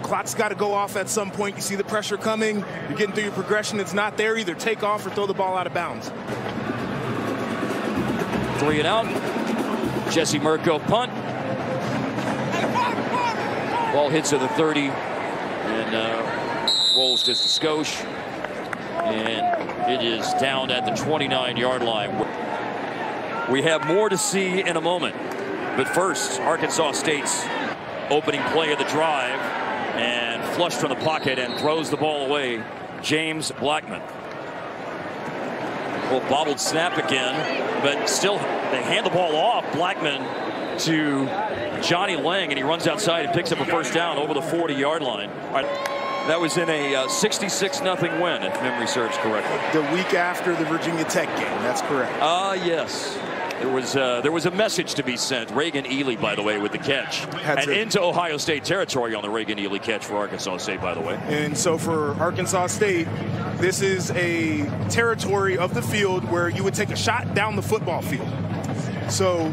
clock's got to go off at some point. You see the pressure coming, you're getting through your progression, it's not there. Either take off or throw the ball out of bounds. 3 and out. Jesse Mirko punt. Ball hits at the 30 and rolls just a skosh. And it is down at the 29-yard line. We have more to see in a moment. But first, Arkansas State's opening play of the drive, and flushed from the pocket and throws the ball away, James Blackman. Well, bobbled snap again, but still they hand the ball off Blackman to Johnny Lang, and he runs outside and picks up a first down over the 40-yard line. All right. That was in a 66-0 win, if memory serves correctly. The week after the Virginia Tech game, that's correct. Yes. There was a message to be sent. Reagan Ely, by the way, with the catch. And into Ohio State territory on the Reagan Ely catch for Arkansas State, by the way. And so for Arkansas State, this is a territory of the field where you would take a shot down the football field. So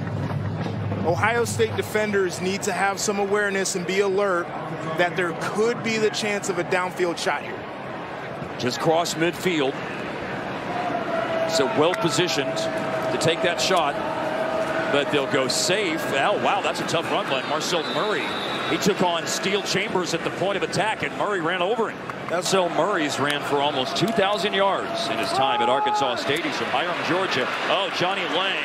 Ohio State defenders need to have some awareness and be alert that there could be the chance of a downfield shot here. Just cross midfield. So well positioned to take that shot. But they'll go safe. Oh, wow, that's a tough run by Marcel Murray. He took on Steel Chambers at the point of attack, and Murray ran over him. Marcel Murray's ran for almost 2,000 yards in his time at Arkansas State. He's from Hiram, Georgia. Oh, Johnny Lang.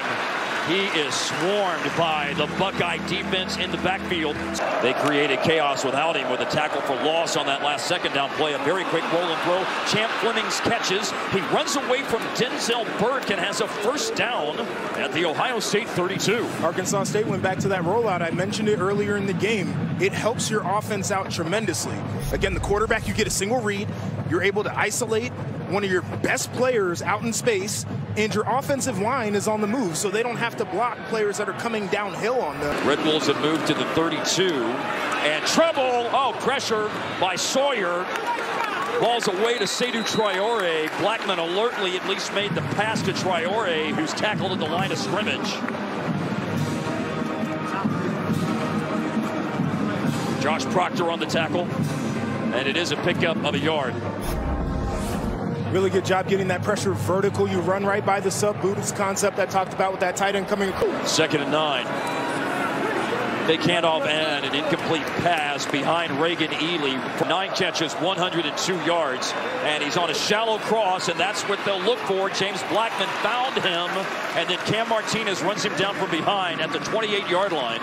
He is swarmed by the Buckeye defense in the backfield. They created chaos without him with a tackle for loss on that last second down play. A very quick roll and throw. Champ Flemings catches. He runs away from Denzel Burke and has a first down at the Ohio State 32. Arkansas State went back to that rollout. I mentioned it earlier in the game. It helps your offense out tremendously. Again, the quarterback, you get a single read. You're able to isolate one of your best players out in space, and your offensive line is on the move, so they don't have to block players that are coming downhill on them. Red Wolves have moved to the 32, and trouble. Oh, pressure by Sawyer. Ball's away to Seydou Traore. Blackman alertly at least made the pass to Traore, who's tackled at the line of scrimmage. Josh Proctor on the tackle, and it is a pickup of a yard. Really good job getting that pressure vertical. You run right by the sub-boot. It's concept I talked about with that tight end coming. 2nd and 9. Fake handoff and an incomplete pass behind Reagan Ely. 9 catches, 102 yards. And he's on a shallow cross, and that's what they'll look for. James Blackman found him, and then Cam Martinez runs him down from behind at the 28-yard line,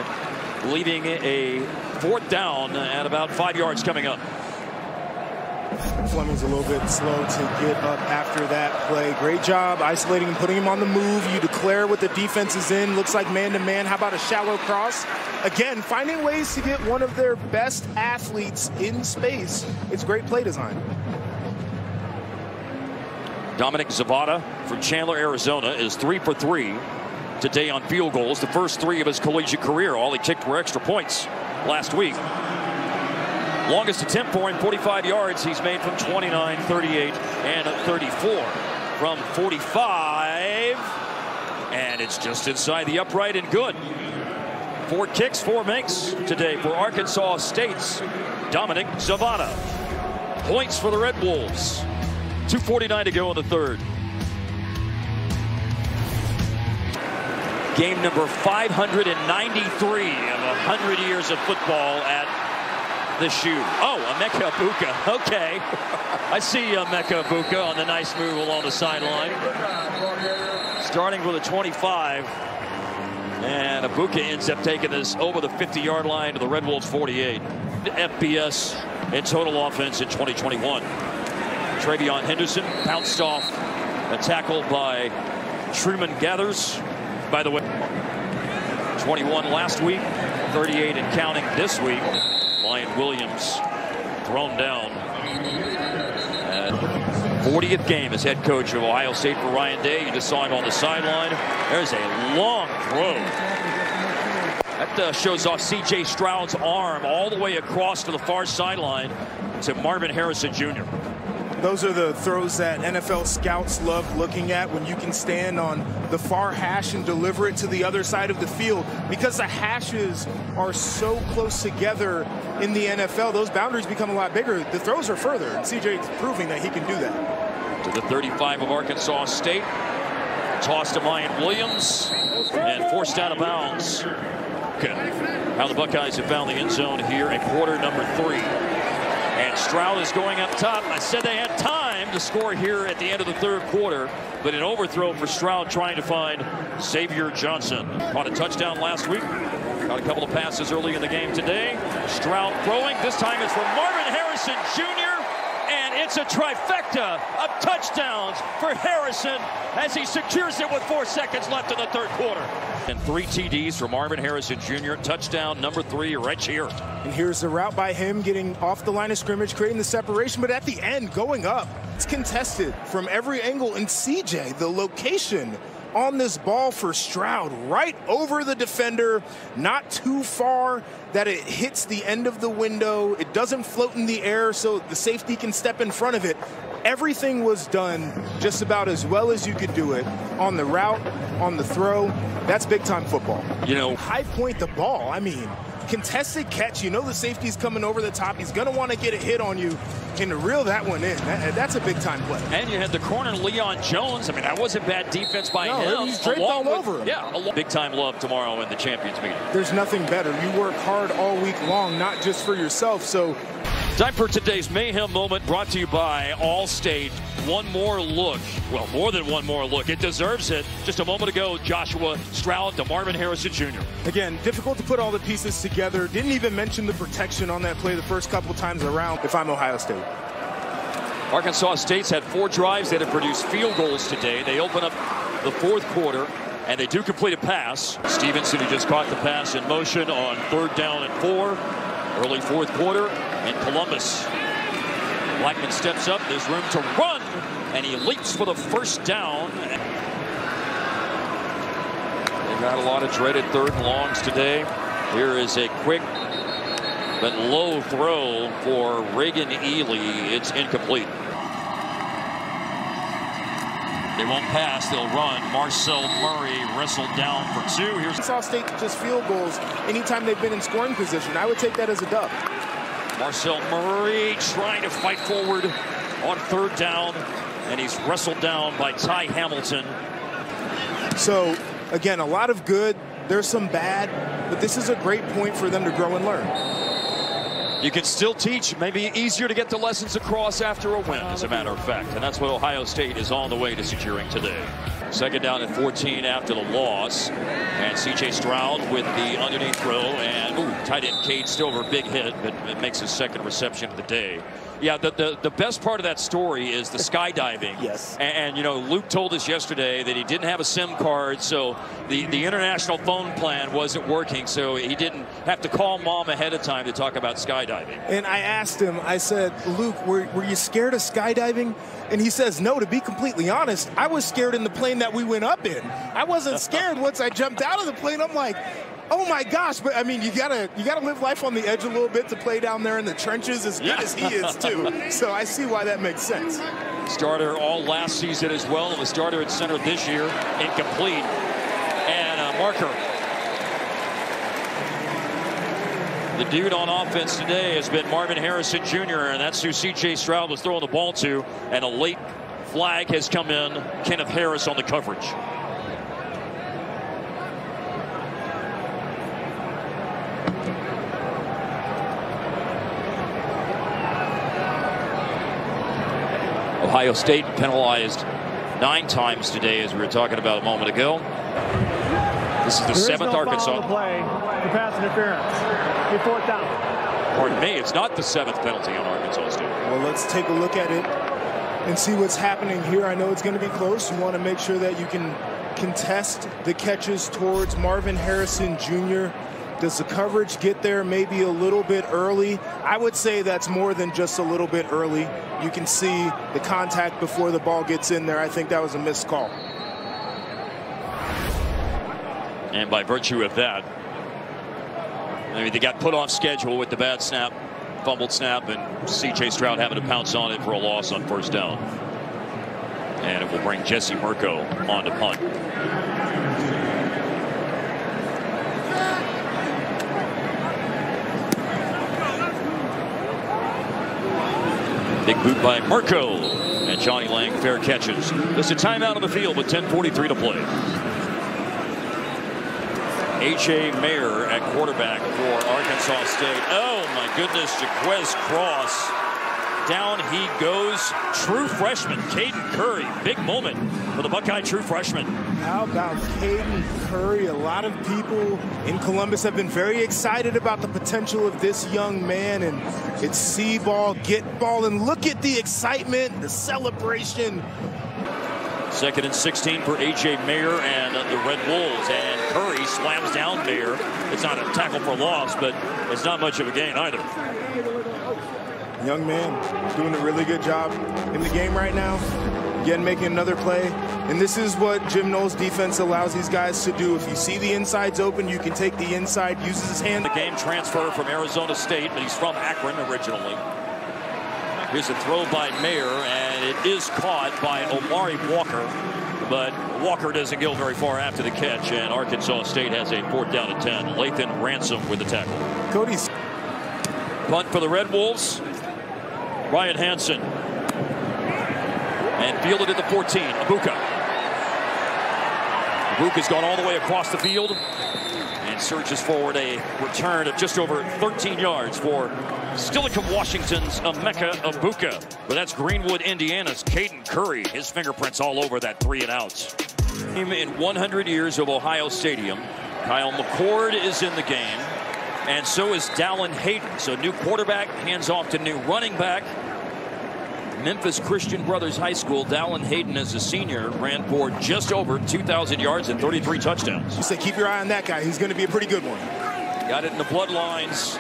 leaving a 4th down at about 5 yards coming up. Fleming's a little bit slow to get up after that play. Great job isolating and putting him on the move. You declare what the defense is in. Looks like man-to-man. How about a shallow cross? Again, finding ways to get one of their best athletes in space. It's great play design. Dominic Zavada from Chandler, Arizona is 3 for 3 today on field goals. The first 3 of his collegiate career. All he kicked were extra points last week. Longest attempt for him, 45 yards. He's made from 29, 38, and 34. From 45, and it's just inside the upright and good. 4 kicks, 4 makes today for Arkansas State's Dominic Zavada. Points for the Red Wolves. 2:49 to go in the 3rd. Game number 593 of 100 years of football at the shoe. Oh, Emeka Egbuka. Okay. I see Emeka Egbuka on the nice move along the sideline. Starting with a 25. And Egbuka ends up taking this over the 50-yard line to the Red Wolves 48. FBS in total offense in 2021. Travion Henderson bounced off a tackle by Truman Gathers. By the way, 21 last week, 38 and counting this week. Ryan Williams thrown down. 40th game as head coach of Ohio State for Ryan Day. You just saw him on the sideline. There's a long throw. That shows off C.J. Stroud's arm all the way across to the far sideline to Marvin Harrison Jr. Those are the throws that NFL scouts love looking at, when you can stand on the far hash and deliver it to the other side of the field. Because the hashes are so close together in the NFL, those boundaries become a lot bigger. The throws are further, and CJ is proving that he can do that. To the 35 of Arkansas State. Toss to Ryan Williams and forced out of bounds. Okay. How the Buckeyes have found the end zone here in quarter number 3. And Stroud is going up top. I said they had time to score here at the end of the 3rd quarter, but an overthrow for Stroud trying to find Xavier Johnson. Caught a touchdown last week. Got a couple of passes early in the game today. Stroud throwing. This time it's from Marvin Harrison Jr. And it's a trifecta of touchdowns for Harrison as he secures it with 4 seconds left in the 3rd quarter. And 3 TDs for Marvin Harrison Jr. Touchdown number 3 right here. And here's the route by him, getting off the line of scrimmage, creating the separation, but at the end, going up. It's contested from every angle. And CJ, the location on this ball for Stroud, right over the defender, not too far that it hits the end of the window. It doesn't float in the air so the safety can step in front of it. Everything was done just about as well as you could do it on the route, on the throw. That's big-time football. You know, high point the ball. I mean, contested catch. You know the safety's coming over the top. He's going to want to get a hit on you and to reel that one in. That's a big-time play. And you had the corner, Leon Jones. I mean, that wasn't bad defense by him. He's draped all over him. Yeah, big-time love tomorrow in the Champions meeting. There's nothing better. You work hard all week long, not just for yourself. So, time for today's Mayhem Moment, brought to you by Allstate. One more look. Well, more than one more look. It deserves it. Just a moment ago, Joshua Stroud to Marvin Harrison Jr. Again, difficult to put all the pieces together. Didn't even mention the protection on that play the first couple times around if I'm Ohio State. Arkansas State's had 4 drives that have produced field goals today. They open up the fourth quarter, and they do complete a pass. Stevenson, who just caught the pass in motion on 3rd down and 4. Early fourth quarter, and Columbus. Blackman steps up. There's room to run, and he leaps for the first down. They got a lot of dreaded 3rd and longs today. Here is a quick but low throw for Reagan Ely. It's incomplete. They won't pass, they'll run. Marcel Murray wrestled down for 2. Here's Arkansas State just field goals anytime they've been in scoring position. I would take that as a dub. Marcel Murray trying to fight forward on 3rd down, and he's wrestled down by Ty Hamilton. So, again, a lot of good. There's some bad, but this is a great point for them to grow and learn. You can still teach. Maybe easier to get the lessons across after a win, as a matter of fact. And that's what Ohio State is on the way to securing today. 2nd down and 14 after the loss. And C.J. Stroud with the underneath throw. And tight end Cade Stover, big hit, but it makes his 2nd reception of the day. Yeah, the best part of that story is the skydiving. Yes. And, you know, Luke told us yesterday that he didn't have a SIM card, so the international phone plan wasn't working, so he didn't have to call mom ahead of time to talk about skydiving. And I asked him, I said, Luke, were you scared of skydiving? And he says, no, to be completely honest, I was scared in the plane that we went up in. I wasn't scared once I jumped out of the plane. I'm like, oh my gosh, but I mean, you gotta live life on the edge a little bit to play down there in the trenches as good as he is too. So I see why that makes sense. Starter all last season as well, and the starter at center this year, incomplete. And a marker. The dude on offense today has been Marvin Harrison Jr., and that's who C.J. Stroud was throwing the ball to. And a late flag has come in. Kenneth Harris on the coverage. Ohio State penalized 9 times today, as we were talking about a moment ago. This is the 7th Arkansas play for pass interference. 4th down. Pardon me, it's not the 7th penalty on Arkansas State. Well, let's take a look at it and see what's happening here. I know it's going to be close. You want to make sure that you can contest the catches towards Marvin Harrison Jr. Does the coverage get there maybe a little bit early? I would say that's more than just a little bit early. You can see the contact before the ball gets in there. I think that was a missed call. And by virtue of that, I mean, they got put off schedule with the bad snap, fumbled snap, and C.J. Stroud having to pounce on it for a loss on 1st down. And it will bring Jesse Mirco on to punt. Big boot by Mirco, and Johnny Lang fair catches. There's a timeout on the field with 10:43 to play. A.J. Mayer at quarterback for Arkansas State. Oh my goodness, Jaquez Cross. Down he goes. True freshman, Caden Curry. Big moment for the Buckeye true freshman. How about Caden Curry? A lot of people in Columbus have been very excited about the potential of this young man, and it's see ball, get ball, and look at the excitement, the celebration. 2nd and 16 for A.J. Mayer and the Red Wolves, and Curry slams down Mayer. It's not a tackle for loss, but it's not much of a gain either. Young man doing a really good job in the game right now. Again, making another play. And this is what Jim Knowles' defense allows these guys to do. If you see the insides open, you can take the inside, uses his hand. The game transfer from Arizona State, but he's from Akron originally. Here's a throw by Mayer, and it is caught by Omari Walker. but Walker doesn't go very far after the catch, and Arkansas State has a 4th down and 10. Lathan Ransom with the tackle. Cody's Punt for the Red Wolves. Ryan Hansen. And fielded at the 14. Abuka. Abuka's gone all the way across the field and surges forward. A return of just over 13 yards for Steilacoom, Washington's Emeka Abuka. But that's Greenwood, Indiana's Caden Curry. His fingerprints all over that 3 and outs. In 100 years of Ohio Stadium, Kyle McCord is in the game, and so is Dallin Hayden. So new quarterback hands off to new running back. Memphis Christian Brothers High School, Dallin Hayden as a senior ran for just over 2,000 yards and 33 touchdowns. You say keep your eye on that guy. He's going to be a pretty good one. Got it in the bloodlines.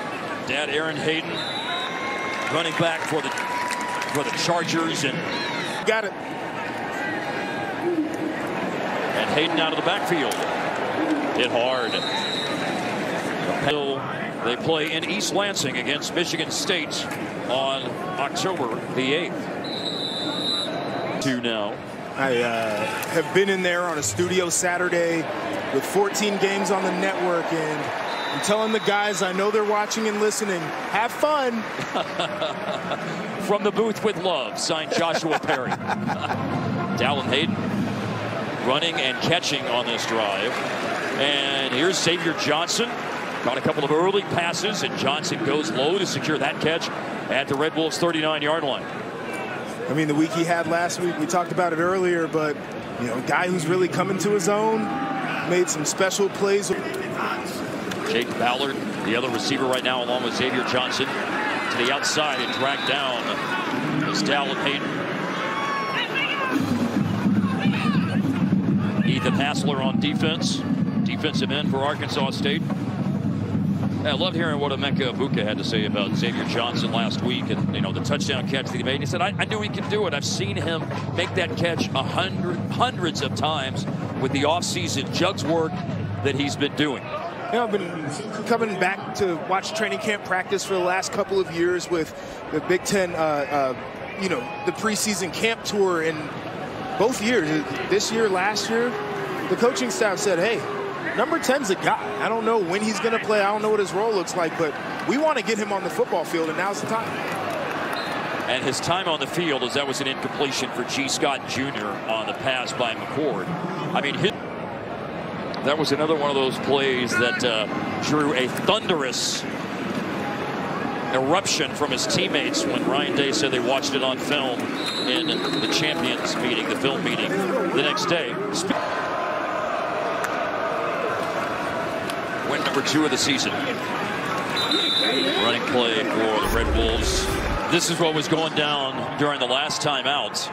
Dad Aaron Hayden, running back for the Chargers, and got it. And Hayden out of the backfield. Hit hard. They play in East Lansing against Michigan State on October the 8th. 2 now. I have been in there on a studio Saturday with 14 games on the network, and I'm telling the guys, I know they're watching and listening, have fun. From the booth with love, signed Joshua Perry. Dallin Hayden running and catching on this drive. And here's Xavier Johnson. Got a couple of early passes, and Johnson goes low to secure that catch at the Red Wolves' 39-yard line. I mean, the week he had last week, we talked about it earlier, but, you know, guy who's really coming to his own, made some special plays. Jake Ballard, the other receiver right now, along with Xavier Johnson, to the outside and dragged down is Dallin Hayden. Ethan Hassler on defense, defensive end for Arkansas State. I loved hearing what Emeka Abuka had to say about Xavier Johnson last week, and you know, the touchdown catch that he made. He said, I knew he could do it. I've seen him make that catch hundreds of times with the offseason jugs work that he's been doing. You know, I've been coming back to watch training camp practice for the last couple of years with the Big Ten, you know, the preseason camp tour. And both years, this year, last year, the coaching staff said, hey, number 10's a guy. I don't know when he's going to play. I don't know what his role looks like, but we want to get him on the football field, and now's the time. And his time on the field, as that was an incompletion for G. Scott Jr. on the pass by McCord. I mean, that was another one of those plays that drew a thunderous eruption from his teammates when Ryan Day said they watched it on film in the champions meeting, the film meeting, the next day. Win number 2 of the season. Running play for the Red Wolves. This is what was going down during the last time out.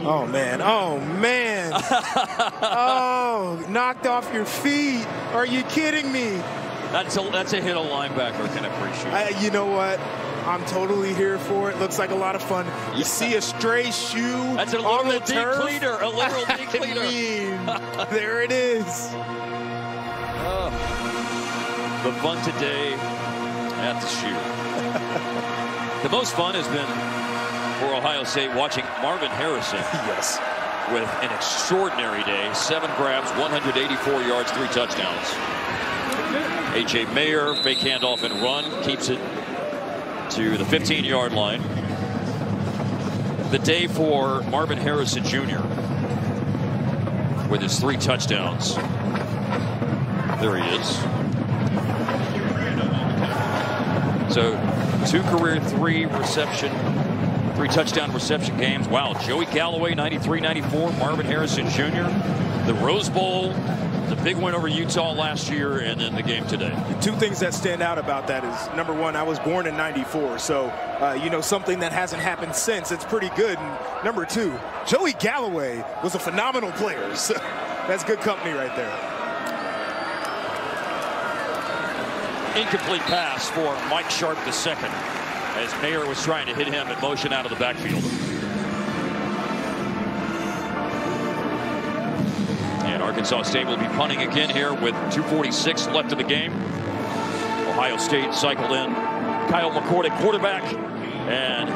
Oh, man. Oh, man. Oh, knocked off your feet. Are you kidding me? That's a hit a linebacker can appreciate. You know what? I'm totally here for it. Looks like a lot of fun. You see a stray shoe That's a on the literal turf. decleaner. A literal decleaner. I mean, there it is. The fun today at the shoe. The most fun has been for Ohio State watching Marvin Harrison. Yes. With an extraordinary day. 7 grabs, 184 yards, 3 touchdowns. A.J. Mayer, fake handoff and run, keeps it to the 15-yard line. The day for Marvin Harrison Jr. with his 3 touchdowns. There he is. So 2 career 3 touchdown reception games. Wow. Joey Galloway, 93-94. Marvin Harrison Jr. The Rose Bowl, the big win over Utah last year, and then the game today. The 2 things that stand out about that is, number 1, I was born in '94, so you know, something that hasn't happened since. It's pretty good. And number 2, Joey Galloway was a phenomenal player. So that's good company right there. Incomplete pass for Mike Sharp II as Mayer was trying to hit him in motion out of the backfield. And Arkansas State will be punting again here with 2:46 left of the game. Ohio State cycled in. Kyle McCord at quarterback and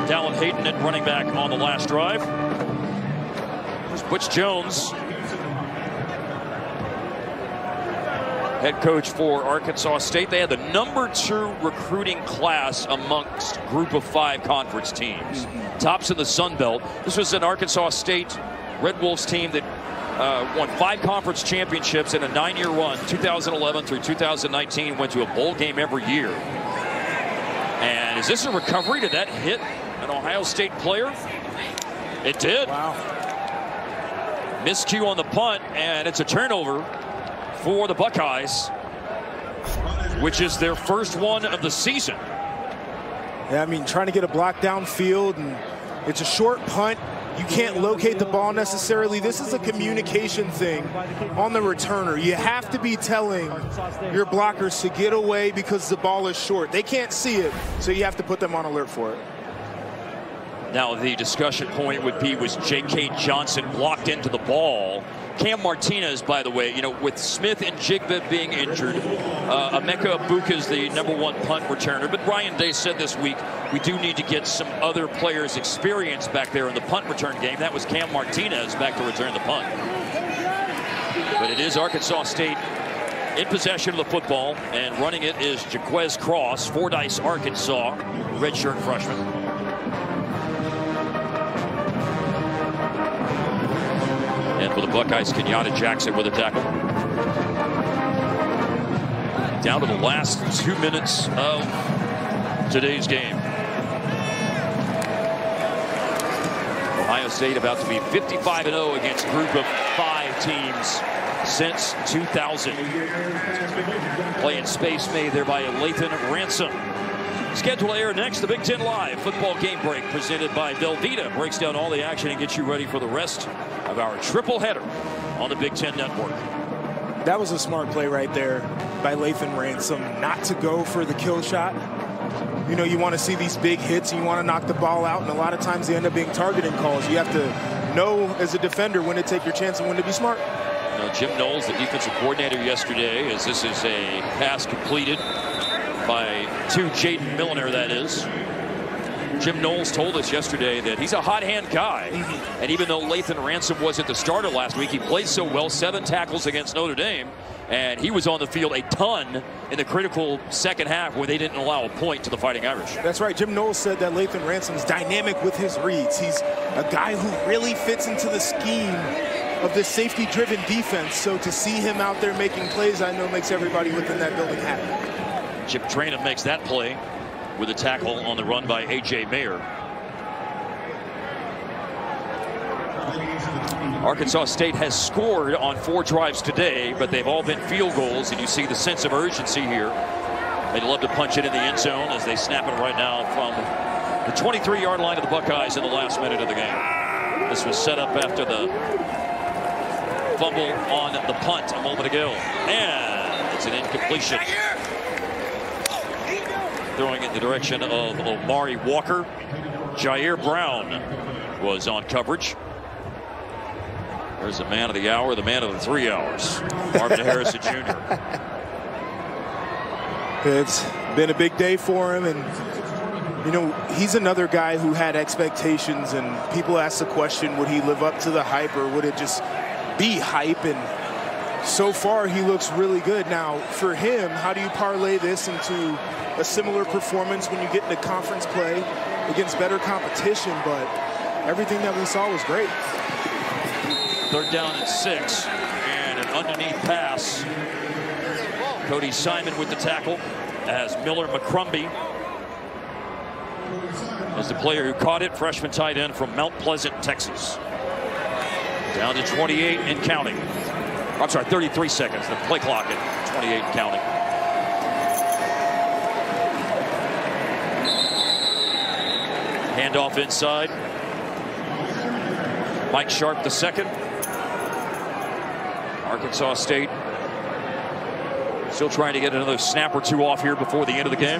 Dallin Hayden at running back on the last drive. Butch Jones, head coach for Arkansas State. They had the #2 recruiting class amongst Group of 5 conference teams. Tops in the Sun Belt. This was an Arkansas State Red Wolves team that won 5 conference championships in a 9-year run, 2011 through 2019, went to a bowl game every year. And is this a recovery? Did that hit an Ohio State player? It did. Wow. Miscue on the punt, and it's a turnover for the Buckeyes, which is their first one of the season. Yeah, I mean, trying to get a block downfield, and it's a short punt. You can't locate the ball necessarily. This is a communication thing on the returner. You have to be telling your blockers to get away because the ball is short. They can't see it, so you have to put them on alert for it. Now the discussion point would be, was J.K. Johnson blocked into the ball? Cam Martinez, by the way, you know, with Smith and Jigba being injured, Emeka Egbuka is the #1 punt returner. But Ryan Day said this week, we do need to get some other players' experience back there in the punt return game. That was Cam Martinez back to return the punt. But it is Arkansas State in possession of the football, and running it is Jaquez Cross, Fordyce, Arkansas, redshirt freshman. And for the Buckeyes, Kenyatta Jackson with a tackle. Down to the last 2 minutes of today's game. Ohio State about to be 55-0 against Group of 5 teams since 2000. Play in space made there by Lathan Ransom. Scheduled to air next, the Big Ten Live football game break presented by Velveeta. Breaks down all the action and gets you ready for the rest of our triple header on the Big Ten Network. That was a smart play right there by Lathan Ransom, not to go for the kill shot. You know, you want to see these big hits, and you want to knock the ball out, and a lot of times they end up being targeting calls. You have to know as a defender when to take your chance and when to be smart. Jim Knowles, the defensive coordinator yesterday, as this is a pass completed by Jaden Milner, that is. Jim Knowles told us yesterday that he's a hot hand guy. And even though Lathan Ransom wasn't the starter last week, he played so well, 7 tackles against Notre Dame. And he was on the field a ton in the critical second half where they didn't allow a point to the Fighting Irish. That's right. Jim Knowles said that Lathan Ransom's dynamic with his reads. He's a guy who really fits into the scheme of this safety-driven defense. So to see him out there making plays, I know makes everybody within that building happy. Chip Traynham makes that play with a tackle on the run by A.J. Mayer. Arkansas State has scored on 4 drives today, but they've all been field goals, and you see the sense of urgency here. They'd love to punch it in the end zone as they snap it right now from the 23-yard line of the Buckeyes in the last minute of the game. This was set up after the fumble on the punt a moment ago, and it's an incompletion. Throwing in the direction of Omari Walker. Jair Brown was on coverage. There's the man of the hour, the man of the 3 hours, Marvin Harrison Jr. It's been a big day for him, and you know, he's another guy who had expectations, and people ask the question, would he live up to the hype, or would it just be hype? And so far he looks really good. Now for him, how do you parlay this into a similar performance when you get into conference play against better competition? But everything that we saw was great. 3rd down and 6, and an underneath pass. Cody Simon with the tackle as Miller McCrumbie is the player who caught it, freshman tight end from Mount Pleasant, Texas. Down to 28 and counting. I'm sorry, 33 seconds. The play clock at 28 and counting. Handoff inside. Mike Sharp the second. Arkansas State still trying to get another snap or 2 off here before the end of the game.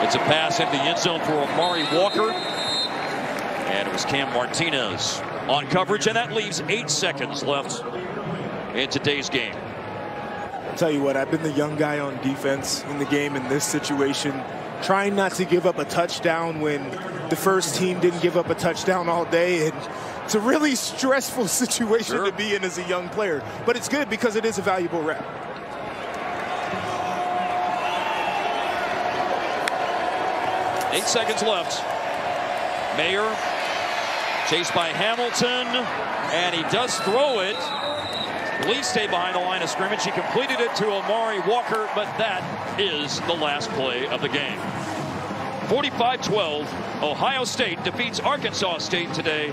It's a pass into the end zone for Omari Walker. And it was Cam Martinez on coverage, and that leaves 8 seconds left in today's game. I'll tell you what, I've been the young guy on defense in the game in this situation. trying not to give up a touchdown when the first team didn't give up a touchdown all day. And it's a really stressful situation to be in as a young player. But it's good because it is a valuable rep. Eight seconds left. Mayer chased by Hamilton, and he does throw it. Lee stayed behind the line of scrimmage. He completed it to Amari Walker, but that is the last play of the game. 45-12, Ohio State defeats Arkansas State today.